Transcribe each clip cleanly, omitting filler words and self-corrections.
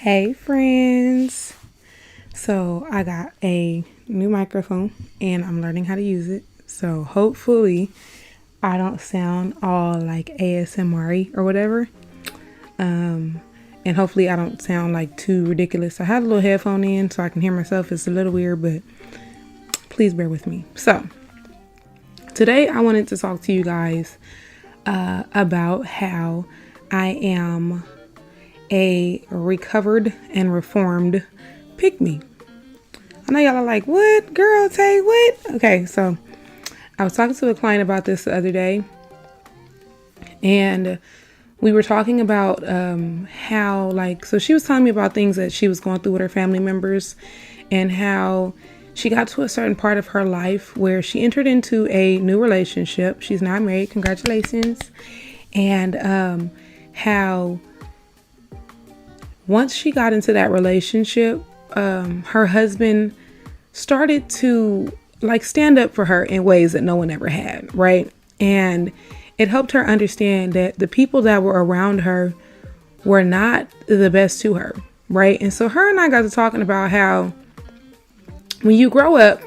Hey friends. So I got a new microphone and I'm learning how to use it. So hopefully I don't sound all like ASMR or whatever. And hopefully I don't sound like too ridiculous. I had a little headphone in so I can hear myself. It's a little weird, but please bear with me. So today I wanted to talk to you guys about how I am a recovered and reformed pick-me. I know y'all are like, what? Girl, Tay, what? Okay, so I was talking to a client about this the other day, and we were talking about how, so she was telling me about things that she was going through with her family members and how she got to a certain part of her life where she entered into a new relationship. She's not married. Congratulations. And how once she got into that relationship, her husband started to stand up for her in ways that no one ever had, right? And it helped her understand that the people that were around her were not the best to her, right? And so her and I got to talking about how when you grow up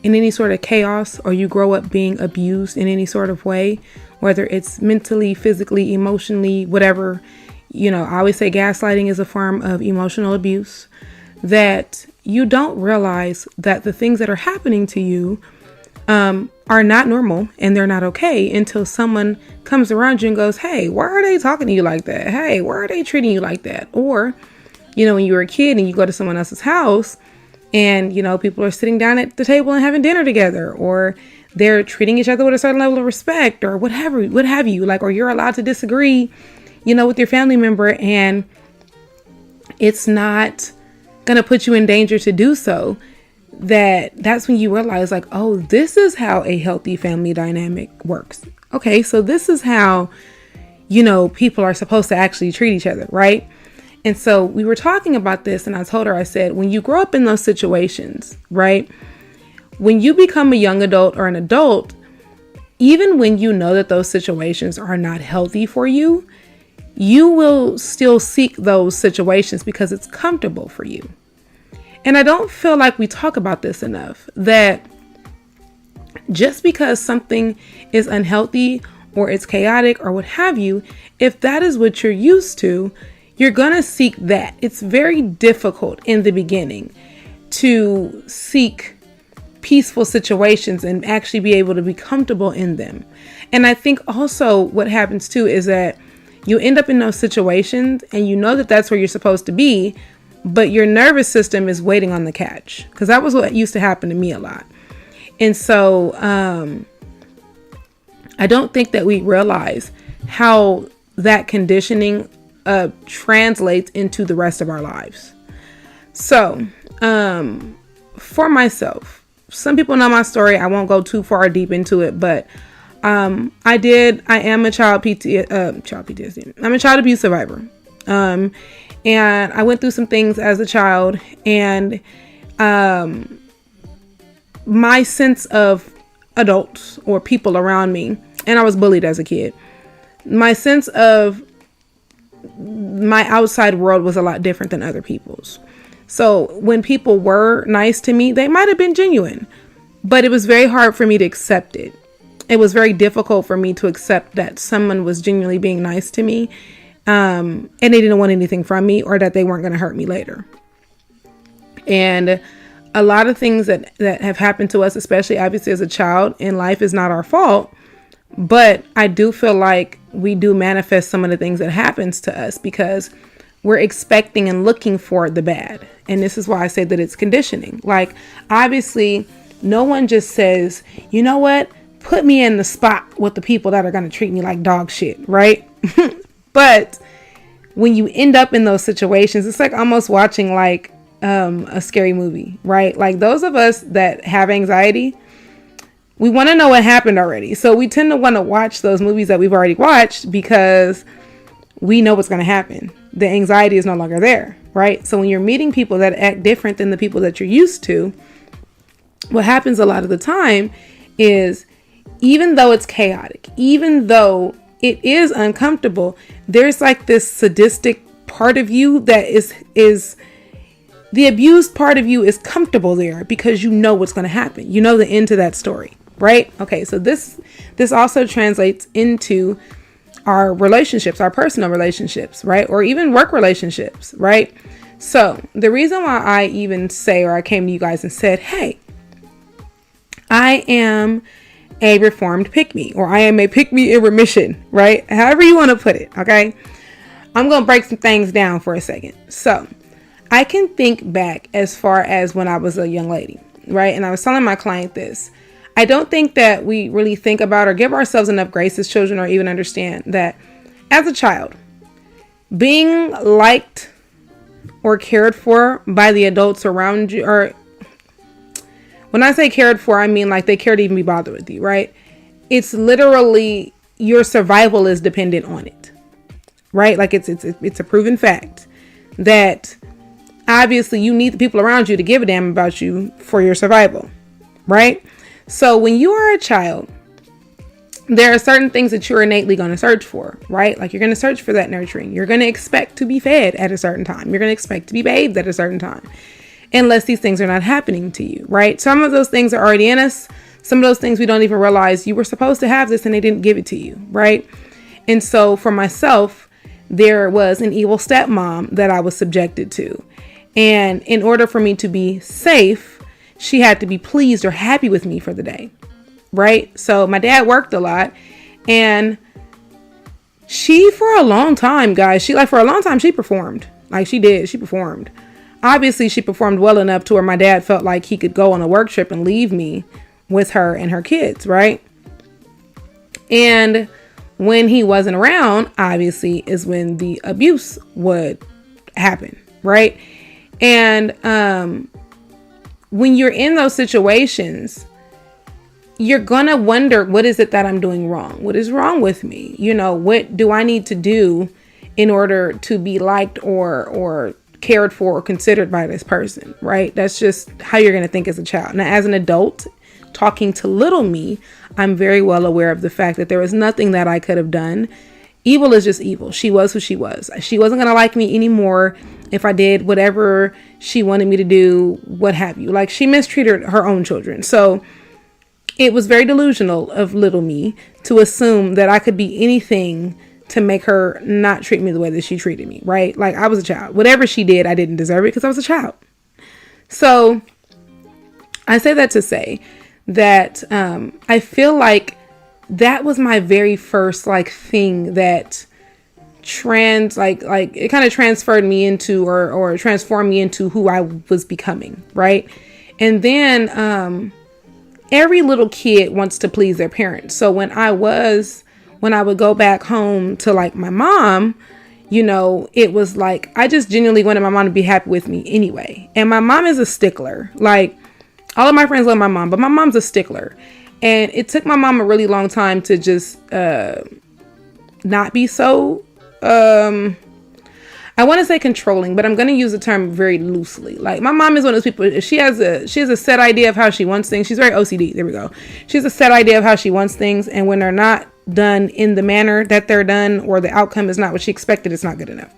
in any sort of chaos or you grow up being abused in any sort of way, whether it's mentally, physically, emotionally, whatever, I always say gaslighting is a form of emotional abuse, that you don't realize that the things that are happening to you are not normal and they're not okay until someone comes around you and goes, hey, why are they talking to you like that? Hey, why are they treating you like that? Or, when you were a kid and you go to someone else's house and, people are sitting down at the table and having dinner together, or they're treating each other with a certain level of respect or what have you, or you're allowed to disagree with your family member, and it's not going to put you in danger to do so, that's when you realize oh, this is how a healthy family dynamic works. Okay, so this is how, people are supposed to actually treat each other, right? And so we were talking about this, and I told her, I said, when you grow up in those situations, right, when you become a young adult or an adult, even when you know that those situations are not healthy for you, you will still seek those situations because it's comfortable for you. And I don't feel like we talk about this enough, that just because something is unhealthy or it's chaotic or what have you, if that is what you're used to, you're going to seek that. It's very difficult in the beginning to seek peaceful situations and actually be able to be comfortable in them. And I think also what happens too is that you end up in those situations and you know that that's where you're supposed to be, but your nervous system is waiting on the catch, because that was what used to happen to me a lot. And so I don't think that we realize how that conditioning translates into the rest of our lives. So for myself, some people know my story. I won't go too far deep into it, but I am a child PTSD. I'm a child abuse survivor. And I went through some things as a child, and my sense of adults or people around me, and I was bullied as a kid, my sense of my outside world was a lot different than other people's. So when people were nice to me, they might have been genuine, but it was very hard for me to accept it. It was very difficult for me to accept that someone was genuinely being nice to me, and they didn't want anything from me, or that they weren't going to hurt me later. And a lot of things that have happened to us, especially obviously as a child in life, is not our fault. But I do feel like we do manifest some of the things that happens to us because we're expecting and looking for the bad. And this is why I say that it's conditioning. Obviously, no one just says, you know what? Put me in the spot with the people that are going to treat me like dog shit, right? But when you end up in those situations, it's like almost watching a scary movie, right? Those of us that have anxiety, we want to know what happened already. So we tend to want to watch those movies that we've already watched because we know what's going to happen. The anxiety is no longer there, right? So when you're meeting people that act different than the people that you're used to, what happens a lot of the time is, even though it's chaotic, even though it is uncomfortable, there's this sadistic part of you that is the abused part of you is comfortable there because you know what's going to happen. You know the end to that story, right? Okay, so this also translates into our relationships, our personal relationships, right? Or even work relationships, right? So the reason why I even say, or I came to you guys and said, hey, I am a reformed pick-me, or I am a pick-me in remission, right? However you want to put it, okay? I'm going to break some things down for a second. So I can think back as far as when I was a young lady, right? And I was telling my client this. I don't think that we really think about or give ourselves enough grace as children, or even understand that as a child, being liked or cared for by the adults around you, or when I say cared for, I mean like they care to even be bothered with you, right? It's literally your survival is dependent on it, right? Like it's a proven fact that obviously you need the people around you to give a damn about you for your survival, right? So when you are a child, there are certain things that you're innately going to search for, right? Like you're going to search for that nurturing. You're going to expect to be fed at a certain time. You're going to expect to be bathed at a certain time, unless these things are not happening to you, right? Some of those things are already in us. Some of those things we don't even realize you were supposed to have this and they didn't give it to you, right? And so for myself, there was an evil stepmom that I was subjected to. And in order for me to be safe, she had to be pleased or happy with me for the day, right? So my dad worked a lot, and she, for a long time, guys, she performed. Like she performed. Obviously, she performed well enough to where my dad felt like he could go on a work trip and leave me with her and her kids, right? And when he wasn't around, obviously, is when the abuse would happen, right? And when you're in those situations, you're gonna wonder, what is it that I'm doing wrong? What is wrong with me? You know, what do I need to do in order to be liked or cared for or considered by this person, right? That's just how you're gonna think as a child. Now, as an adult, talking to little me, I'm very well aware of the fact that there was nothing that I could have done. Evil is just evil. She was who she was. She wasn't gonna like me anymore if I did whatever she wanted me to do, what have you. Like, she mistreated her own children. So it was very delusional of little me to assume that I could be anything to make her not treat me the way that she treated me, right? Like, I was a child. Whatever she did, I didn't deserve it because I was a child. So I say that to say that I feel like that was my very first thing that it kind of transferred me into or transformed me into who I was becoming, right? And then every little kid wants to please their parents. So when I would go back home to my mom, you know, it was like I just genuinely wanted my mom to be happy with me anyway. And my mom is a stickler. Like, all of my friends love my mom, but my mom's a stickler. And it took my mom a really long time to just not be so I want to say controlling, but I'm going to use the term very loosely. Like, my mom is one of those people, if she has a set idea of how she wants things. She's very OCD. There we go. She has a set idea of how she wants things. And when they're not done in the manner that they're done, or the outcome is not what she expected, it's not good enough.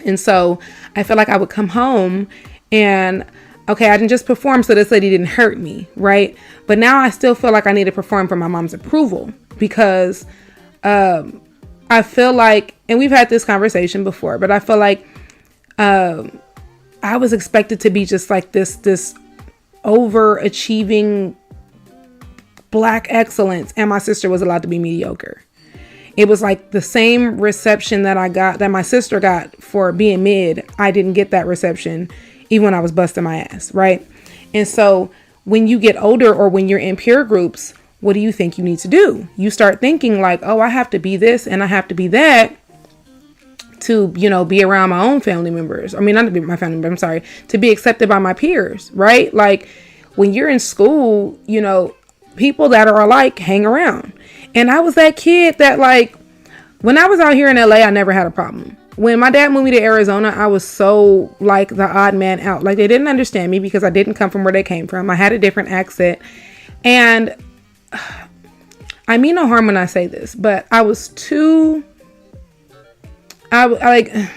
And so I feel like I would come home and, okay, I didn't just perform so this lady didn't hurt me, right? But now I still feel like I need to perform for my mom's approval, because I feel like, and we've had this conversation before, but I feel like I was expected to be just like this overachieving Black excellence, and my sister was allowed to be mediocre. It was like the same reception that my sister got for being mid. I didn't get that reception even when I was busting my ass, right? And so when you get older, or when you're in peer groups, what do you think you need to do? You start thinking like, oh, I have to be this and I have to be that to, you know, be around my own family members. I mean, not to be my family member, I'm sorry, to be accepted by my peers, right? Like, when you're in school, you know, people that are alike hang around. And I was that kid that, like, when I was out here in LA, I never had a problem. When my dad moved me to Arizona, I was so like the odd man out. Like, they didn't understand me because I didn't come from where they came from. I had a different accent. And I mean no harm when I say this, but I was too, I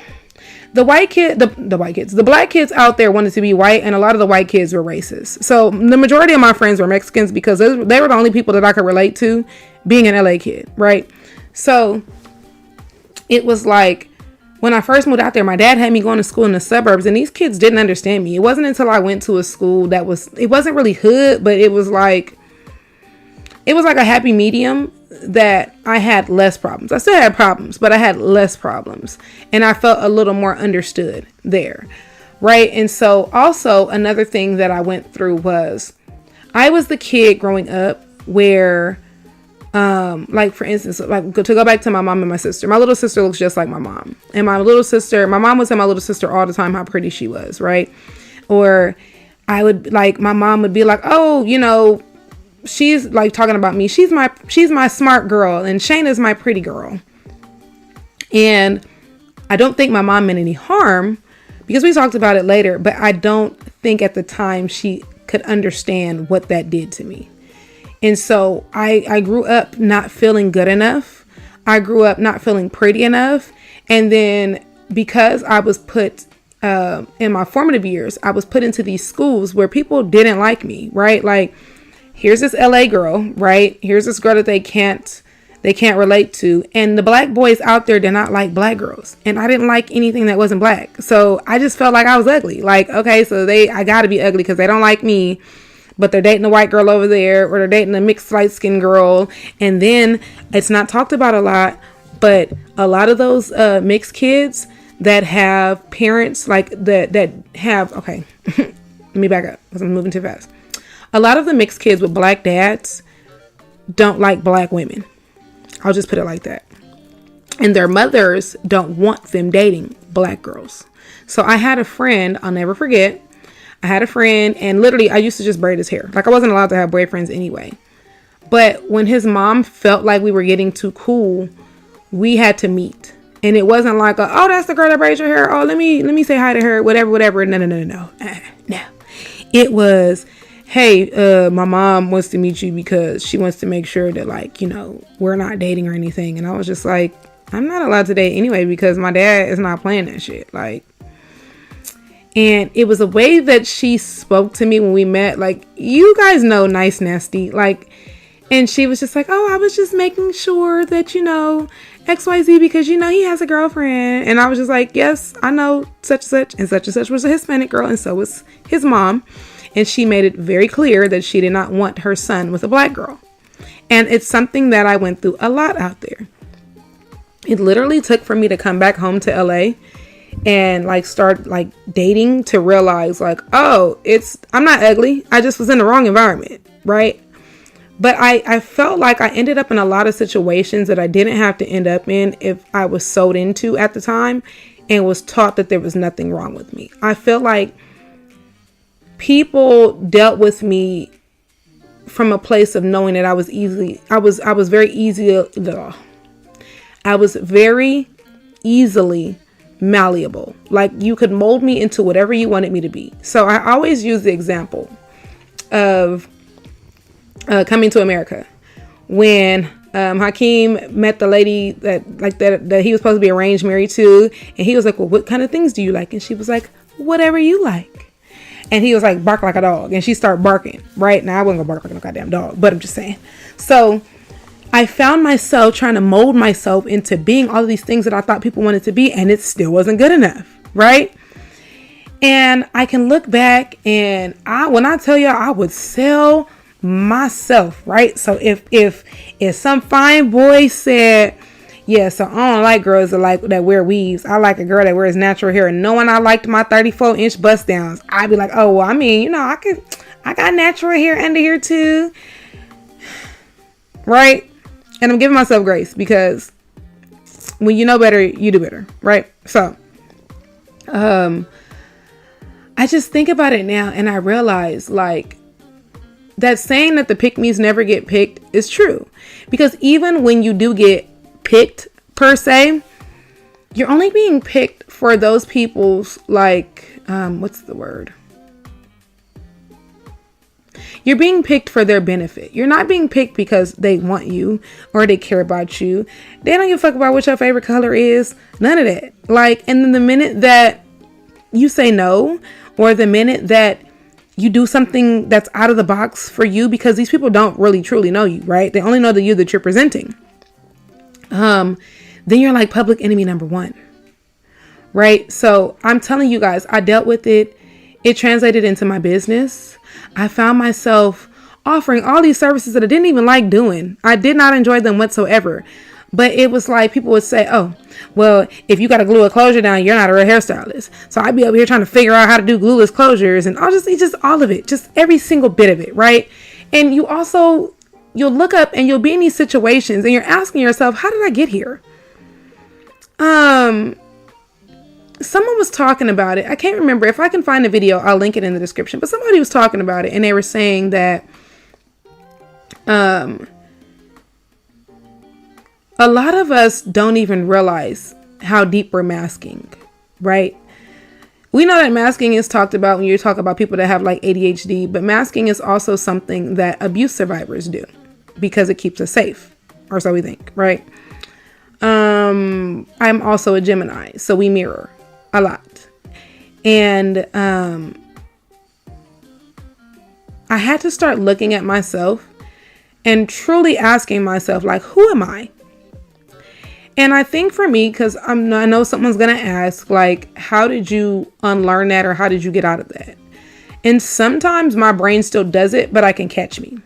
the black kids out there wanted to be white, and a lot of the white kids were racist. So the majority of my friends were Mexicans because they were the only people that I could relate to, being an LA kid, right? So it was like, when I first moved out there, my dad had me going to school in the suburbs, and these kids didn't understand me. It wasn't until I went to a school it wasn't really hood, but it was like a happy medium that I had less problems. I still had problems, but I had less problems, and I felt a little more understood there, right? And so also another thing that I went through was, I was the kid growing up where, like for instance, like to go back to my mom and my sister, my little sister looks just like my mom, and my mom would tell my little sister all the time how pretty she was, right? Or my mom would be like, oh, you know, she's like talking about me, she's my smart girl, and Shayna's my pretty girl. And I don't think my mom meant any harm, because we talked about it later, but I don't think at the time she could understand what that did to me. And so I grew up not feeling good enough. I grew up not feeling pretty enough. And then because I was put, in my formative years, I was put into these schools where people didn't like me, right? Like, here's this LA girl, right? Here's this girl that they can't relate to. And the black boys out there did not like black girls. And I didn't like anything that wasn't black. So I just felt like I was ugly. Like, okay, so I gotta be ugly because they don't like me, but they're dating a white girl over there, or they're dating a mixed light skinned girl. And then it's not talked about a lot, but a lot of those mixed kids that have parents like that have, okay, let me back up because I'm moving too fast. A lot of the mixed kids with black dads don't like black women. I'll just put it like that. And their mothers don't want them dating black girls. So I had a friend, I'll never forget. I had a friend, and literally I used to just braid his hair. Like, I wasn't allowed to have boyfriends anyway. But when his mom felt like we were getting too cool, we had to meet. And it wasn't like, oh, that's the girl that braids your hair. Oh, let me say hi to her. Whatever. No. It was, hey, my mom wants to meet you because she wants to make sure that, like, you know, we're not dating or anything. And I was just like, I'm not allowed to date anyway because my dad is not playing that shit. Like, and it was a way that she spoke to me when we met. Like, you guys know Nice Nasty. Like, and she was just like, oh, I was just making sure that, you know, XYZ, because, you know, he has a girlfriend. And I was just like, yes, I know such and such was a Hispanic girl, and so was his mom. And she made it very clear that she did not want her son with a black girl. And it's something that I went through a lot out there. It literally took for me to come back home to LA and like start like dating to realize like, oh, I'm not ugly. I just was in the wrong environment, right? But I felt like I ended up in a lot of situations that I didn't have to end up in if I was sold into at the time and was taught that there was nothing wrong with me. I felt like people dealt with me from a place of knowing that I was very easily malleable. Like, you could mold me into whatever you wanted me to be. So I always use the example of Coming to America, when Hakeem met the lady that he was supposed to be arranged married to, and he was like, well, what kind of things do you like? And she was like, whatever you like. And he was like, bark like a dog. And she started barking, right? Now, I wasn't gonna bark like a goddamn dog, but I'm just saying. So I found myself trying to mold myself into being all of these things that I thought people wanted to be, and it still wasn't good enough, right? And I can look back, and when I tell you, I would sell myself, right? So if some fine boy said, yeah, so I don't like girls that wear weaves, I like a girl that wears natural hair, and knowing I liked my 34-inch bust downs, I'd be like, oh, well, I mean, you know, I got natural hair under here too, right? And I'm giving myself grace, because when you know better, you do better, right? So I just think about it now, and I realize, like, that saying that the pick-me's never get picked is true. Because even when you do get picked, per se, you're only being picked for those people's, like, what's the word? You're being picked for their benefit. You're not being picked because they want you or they care about you. They don't give a fuck about what your favorite color is. None of that. Like, and then the minute that you say no, or the minute that you do something that's out of the box for you, because these people don't really truly know you, right? They only know the you that you're presenting. Then you're like public enemy number one, right? So I'm telling you guys, I dealt with it. It translated into my business. I found myself offering all these services that I didn't even like doing. I did not enjoy them whatsoever. But it was like people would say, oh, well, if you got to glue a closure down, you're not a real hairstylist. So I'd be over here trying to figure out how to do glueless closures and just all of it, just every single bit of it, right? And you'll look up and you'll be in these situations and you're asking yourself, how did I get here? Someone was talking about it. I can't remember. If I can find the video, I'll link it in the description. But somebody was talking about it and they were saying that a lot of us don't even realize how deep we're masking, right? We know that masking is talked about when you talk about people that have like ADHD, but masking is also something that abuse survivors do because it keeps us safe, or so we think, right? I'm also a Gemini, so we mirror a lot. And I had to start looking at myself and truly asking myself, like, who am I? And I think for me, because I know someone's going to ask, like, how did you unlearn that, or how did you get out of that? And sometimes my brain still does it, but I can catch me.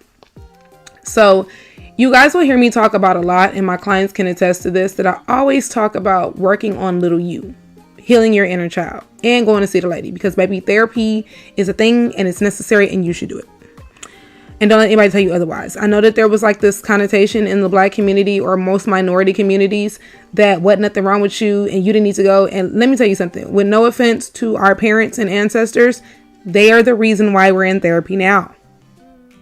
So you guys will hear me talk about a lot, and my clients can attest to this, that I always talk about working on little you, healing your inner child, and going to see the lady, because baby, therapy is a thing and it's necessary and you should do it. And don't let anybody tell you otherwise. I know that there was like this connotation in the Black community or most minority communities that wasn't nothing wrong with you and you didn't need to go. And let me tell you something, with no offense to our parents and ancestors, they are the reason why we're in therapy now.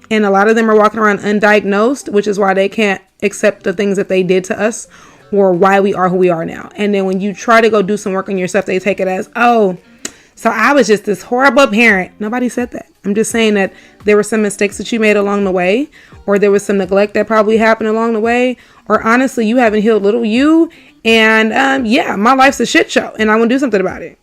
And a lot of them are walking around undiagnosed, which is why they can't accept the things that they did to us or why we are who we are now. And then when you try to go do some work on yourself, they take it as, oh, so I was just this horrible parent. Nobody said that. I'm just saying that there were some mistakes that you made along the way, or there was some neglect that probably happened along the way, or honestly, you haven't healed little you. And yeah, my life's a shit show and I want to do something about it.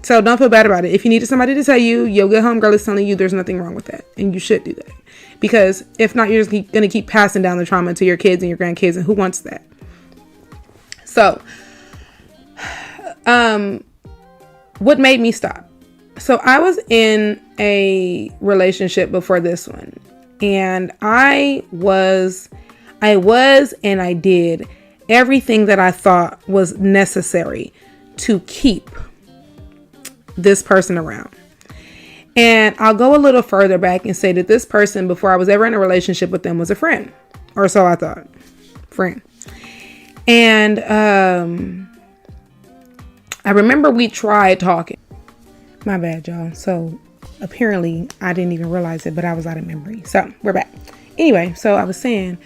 So don't feel bad about it. If you needed somebody to tell you, your good homegirl is telling you there's nothing wrong with that. And you should do that. Because if not, you're just going to keep passing down the trauma to your kids and your grandkids. And who wants that? So, what made me stop? So I was in a relationship before this one, and I did everything that I thought was necessary to keep this person around. And I'll go a little further back and say that this person, before I was ever in a relationship with them, was a friend, or so I thought. Friend. And I remember we tried talking. My bad, y'all. So apparently I didn't even realize it, but I was out of memory. So we're back. Anyway, so I was saying,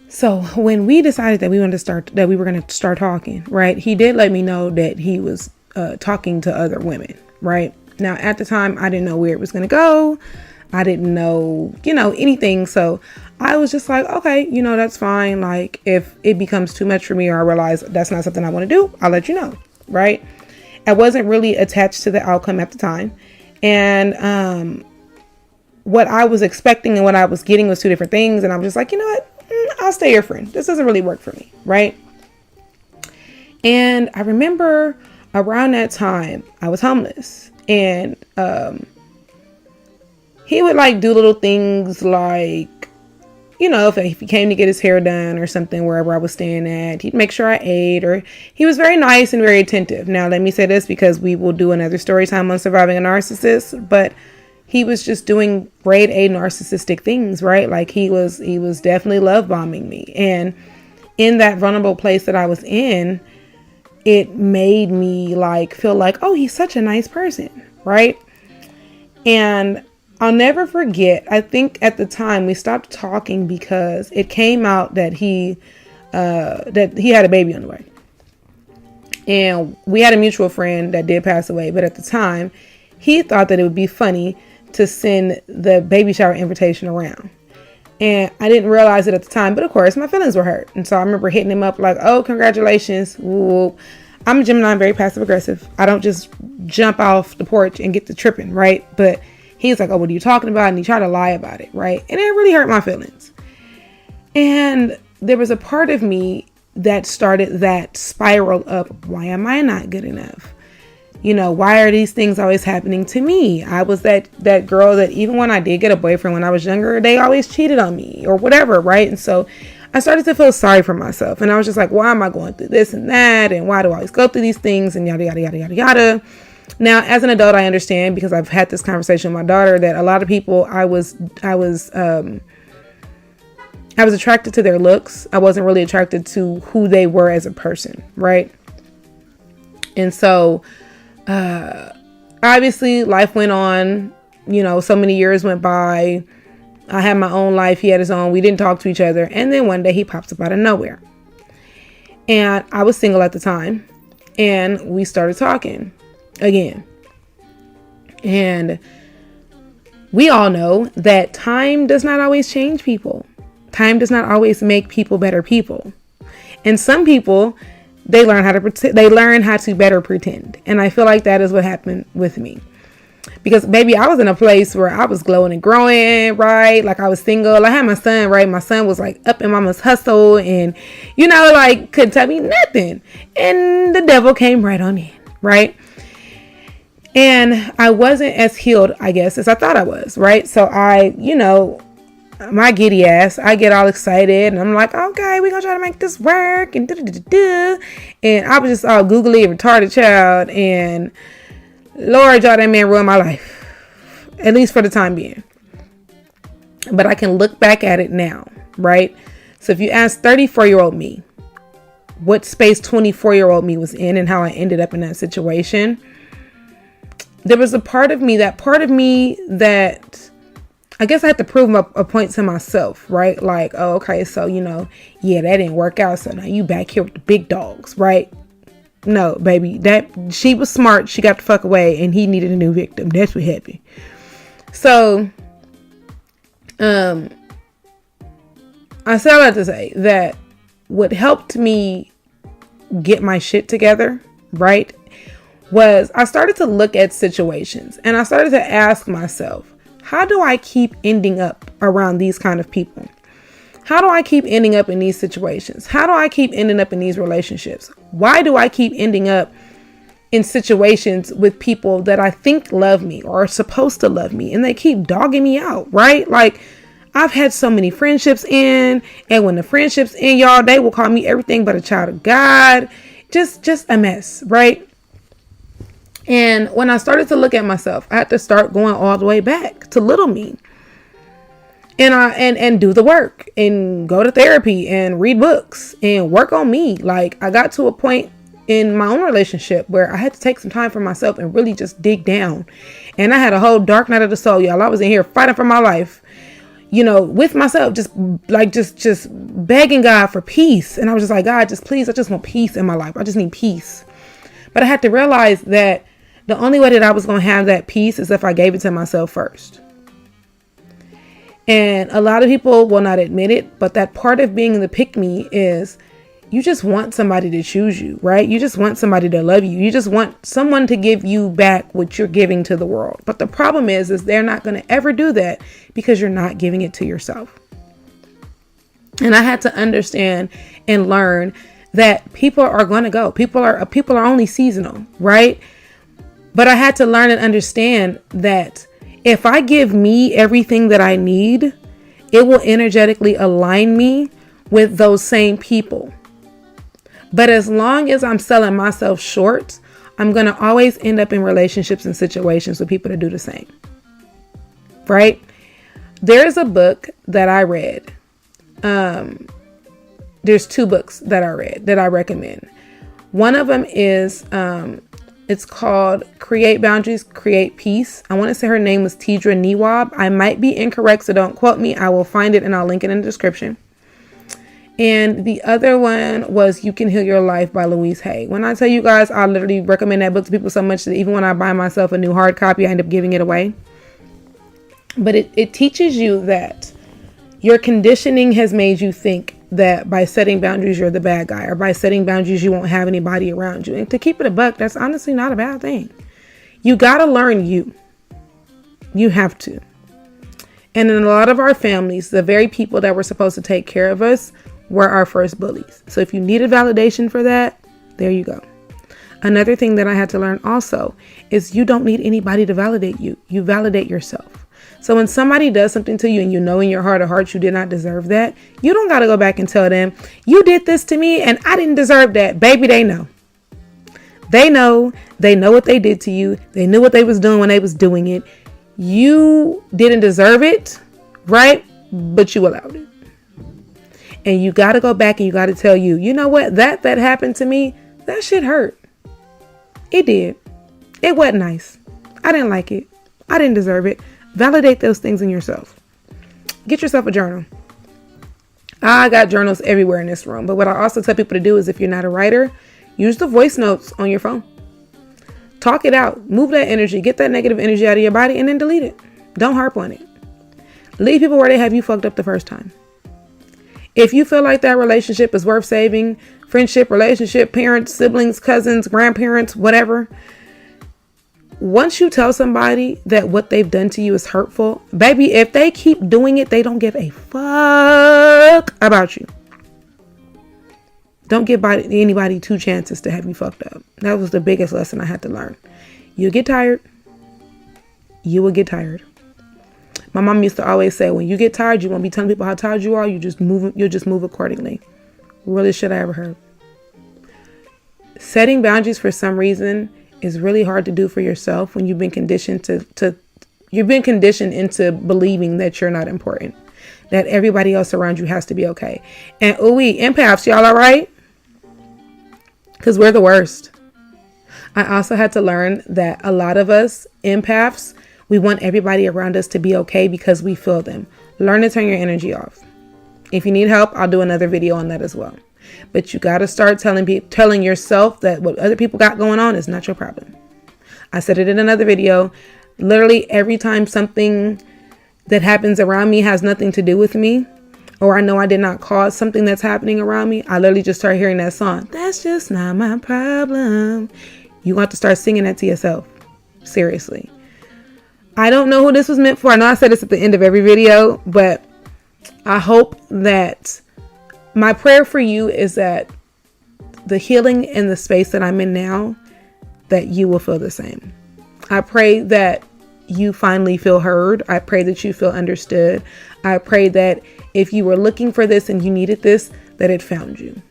so when we decided that we were going to start talking, right? He did let me know that he was talking to other women, right? Now, at the time, I didn't know where it was going to go. I didn't know, anything. So I was just like, okay, that's fine. Like, if it becomes too much for me, or I realize that's not something I want to do, I'll let you know, right? I wasn't really attached to the outcome at the time. And what I was expecting and what I was getting was two different things. And I was just like, you know what? I'll stay your friend. This doesn't really work for me, right? And I remember around that time, I was homeless. And he would like do little things like, if he came to get his hair done or something wherever I was staying at, he'd make sure I ate, or he was very nice and very attentive. Now, let me say this, because we will do another story time on surviving a narcissist, but he was just doing grade A narcissistic things, right? Like he was definitely love bombing me. And in that vulnerable place that I was in, it made me feel like, oh, he's such a nice person, right? And I'll never forget, I think at the time we stopped talking because it came out that he had a baby on the way. And we had a mutual friend that did pass away. But at the time, he thought that it would be funny to send the baby shower invitation around. And I didn't realize it at the time, but of course my feelings were hurt. And so I remember hitting him up like, oh, congratulations. Whoop. I'm a Gemini, I'm very passive aggressive. I don't just jump off the porch and get to tripping, right? But he's like, oh, what are you talking about? And he tried to lie about it, right? And it really hurt my feelings. And there was a part of me that started that spiral up. Why am I not good enough? You know, why are these things always happening to me? I was that girl that even when I did get a boyfriend when I was younger, they always cheated on me or whatever, right? And so I started to feel sorry for myself. And I was just like, why am I going through this and that? And why do I always go through these things? And yada, yada, yada, yada, yada. Now, as an adult, I understand, because I've had this conversation with my daughter, that a lot of people, I was attracted to their looks. I wasn't really attracted to who they were as a person, right? And so obviously life went on, you know, so many years went by. I had my own life. He had his own. We didn't talk to each other. And then one day he pops up out of nowhere. And I was single at the time. And we started talking again. And we all know that time does not always change people. Time does not always make people better people. And some people, they learn how to better pretend. And I feel like that is what happened with me. Because baby, I was in a place where I was glowing and growing, right? Like I was single. I had my son, right? My son was like up in mama's hustle and, you know, like couldn't tell me nothing. And the devil came right on in, right? And I wasn't as healed, I guess, as I thought I was, right? So I, you know, my giddy ass, I get all excited and I'm like, okay, we're gonna try to make this work and and I was just all googly retarded child, and Lord, y'all, that man ruined my life, at least for the time being. But I can look back at it now, right? So if you ask 34-year-old me what space 24-year-old me was in and how I ended up in that situation, there was a part of me that I guess I had to prove a point to myself, right? Like, oh, okay, so, you know, yeah, that didn't work out. So now you back here with the big dogs, right? No, baby, that she was smart. She got the fuck away and he needed a new victim. That's what happened. So, I say all that to say that what helped me get my shit together, right, was I started to look at situations and I started to ask myself, how do I keep ending up around these kind of people? How do I keep ending up in these situations? How do I keep ending up in these relationships? Why do I keep ending up in situations with people that I think love me or are supposed to love me, and they keep dogging me out, right? Like, I've had so many friendships in, and when the friendships end, y'all, they will call me everything but a child of God. Just a mess, right? And when I started to look at myself, I had to start going all the way back to little me. And do the work and go to therapy and read books and work on me. Like, I got to a point in my own relationship where I had to take some time for myself and really just dig down. And I had a whole dark night of the soul, y'all. I was in here fighting for my life, you know, with myself, just begging God for peace. And I was just like, God, just please, I just want peace in my life. I just need peace. But I had to realize that the only way that I was going to have that peace is if I gave it to myself first. And a lot of people will not admit it, but that part of being the pick-me is you just want somebody to choose you, right? You just want somebody to love you. You just want someone to give you back what you're giving to the world. But the problem is they're not going to ever do that because you're not giving it to yourself. And I had to understand and learn that people are going to go. People are only seasonal, right? But I had to learn and understand that if I give me everything that I need, it will energetically align me with those same people. But as long as I'm selling myself short, I'm going to always end up in relationships and situations with people that do the same. Right? There's a book that I read. There's two books that I read that I recommend. One of them is, it's called Create Boundaries, Create Peace. I want to say her name was Tidra Niwab. I might be incorrect, so don't quote me. I will find it and I'll link it in the description. And the other one was You Can Heal Your Life by Louise Hay. When I tell you guys, I literally recommend that book to people so much that even when I buy myself a new hard copy, I end up giving it away. But it teaches you that your conditioning has made you think that by setting boundaries, you're the bad guy, or by setting boundaries, you won't have anybody around you. And to keep it a buck, that's honestly not a bad thing. You got to learn you. You have to. And in a lot of our families, the very people that were supposed to take care of us were our first bullies. So if you needed validation for that, there you go. Another thing that I had to learn also is you don't need anybody to validate you. You validate yourself. So when somebody does something to you and you know in your heart of hearts you did not deserve that, you don't got to go back and tell them, you did this to me and I didn't deserve that. Baby, they know. They know what they did to you. They knew what they was doing when they was doing it. You didn't deserve it, right? But you allowed it. And you got to go back and you got to tell you know what? That happened to me, that shit hurt. It did. It wasn't nice. I didn't like it. I didn't deserve it. Validate those things in yourself. Get yourself a journal. I got journals everywhere in this room. But what I also tell people to do is if you're not a writer, use the voice notes on your phone. Talk it out. Move that energy. Get that negative energy out of your body and then delete it. Don't harp on it. Leave people where they have you fucked up the first time. If you feel like that relationship is worth saving, friendship, relationship, parents, siblings, cousins, grandparents, whatever, once you tell somebody that what they've done to you is hurtful, baby, if they keep doing it, they don't give a fuck about you. Don't give anybody 2 chances to have you fucked up. That was the biggest lesson I had to learn. You'll get tired. You will get tired. My mom used to always say, when you get tired, you won't be telling people how tired you are. You'll just move accordingly. Really shit I ever heard. Setting boundaries for some reason is really hard to do for yourself when you've been conditioned you've been conditioned into believing that you're not important, that everybody else around you has to be okay. And empaths, y'all all right? Because we're the worst. I also had to learn that a lot of us empaths, we want everybody around us to be okay because we feel them. Learn to turn your energy off. If you need help, I'll do another video on that as well. But you got to start telling yourself that what other people got going on is not your problem. I said it in another video. Literally every time something that happens around me has nothing to do with me, or I know I did not cause something that's happening around me, I literally just start hearing that song. That's just not my problem. You want to start singing that to yourself. Seriously. I don't know who this was meant for. I know I said this at the end of every video, but I hope that my prayer for you is that the healing in the space that I'm in now, that you will feel the same. I pray that you finally feel heard. I pray that you feel understood. I pray that if you were looking for this and you needed this, that it found you.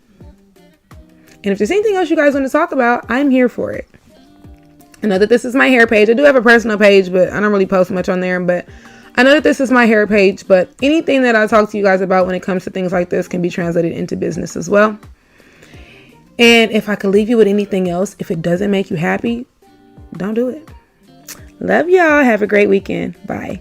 And if there's anything else you guys want to talk about, I'm here for it. I know that this is my hair page. I do have a personal page, but I don't really post much on there. But I know that this is my hair page, but anything that I talk to you guys about when it comes to things like this can be translated into business as well. And if I could leave you with anything else, if it doesn't make you happy, don't do it. Love y'all. Have a great weekend. Bye.